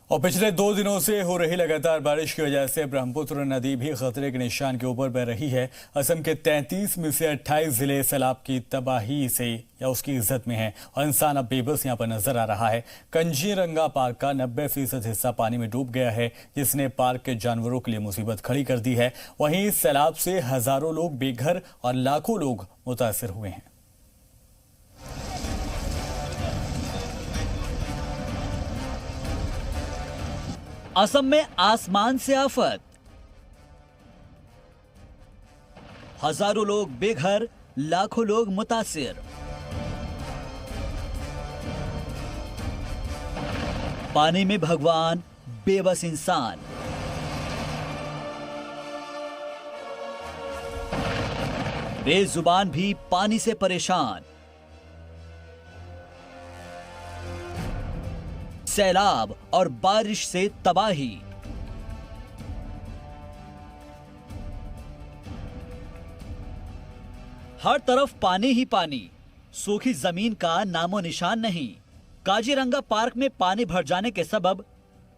और पिछले 2 दिनों से हो रही लगातार बारिश की वजह से ब्रह्मपुत्र नदी भी खतरे के निशान के ऊपर बह रही है। असम के 33 में से 28 जिले सैलाब की तबाही से या उसकी इज्जत में हैं और इंसान अब बेबस यहां पर नजर आ रहा है। कंजीरंगा पार्क का 90% हिस्सा पानी में डूब गया है, जिसने पार्क के जानवरों के लिए मुसीबत खड़ी कर दी है। वहीं सैलाब से हजारों लोग बेघर और लाखों लोग मुतासिर हुए हैं। असम में आसमान से आफत, हजारों लोग बेघर, लाखों लोग मुतासिर। पानी में भगवान, बेबस इंसान। बेजुबान भी पानी से परेशान। सैलाब और बारिश से तबाही। हर तरफ पानी ही पानी, सूखी जमीन का नामो निशान नहीं। काजीरंगा पार्क में पानी भर जाने के सबब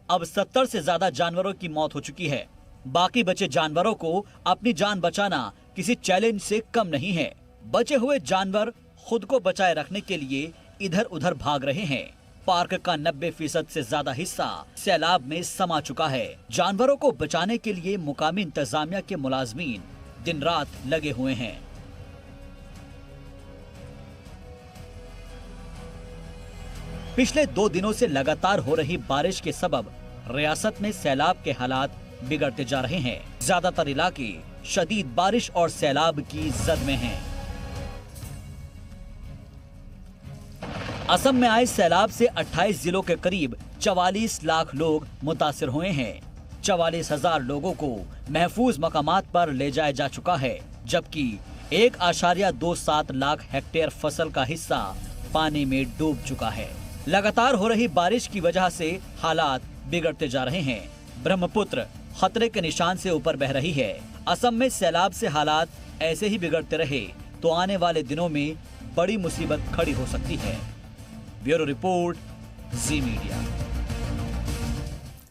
अब 70 से ज्यादा जानवरों की मौत हो चुकी है। बाकी बचे जानवरों को अपनी जान बचाना किसी चैलेंज से कम नहीं है। बचे हुए जानवर खुद को बचाए रखने के लिए इधर उधर भाग रहे हैं। पार्क का 90% से ज्यादा हिस्सा सैलाब में समा चुका है। जानवरों को बचाने के लिए मुकामी इंतजामिया के मुलाजमीन दिन रात लगे हुए हैं। पिछले 2 दिनों से लगातार हो रही बारिश के सबब रियासत में सैलाब के हालात बिगड़ते जा रहे हैं। ज्यादातर इलाके शदीद बारिश और सैलाब की जद में हैं। असम में आए सैलाब से 28 जिलों के करीब 44 लाख लोग मुतासिर हुए हैं। 44,000 लोगों को महफूज मकामात पर ले जाया जा चुका है, जबकि 1.27 लाख हेक्टेयर फसल का हिस्सा पानी में डूब चुका है। लगातार हो रही बारिश की वजह से हालात बिगड़ते जा रहे हैं। ब्रह्मपुत्र खतरे के निशान से ऊपर बह रही है। असम में सैलाब से हालात ऐसे ही बिगड़ते रहे तो आने वाले दिनों में बड़ी मुसीबत खड़ी हो सकती है। ब्यूरो रिपोर्ट, जी मीडिया।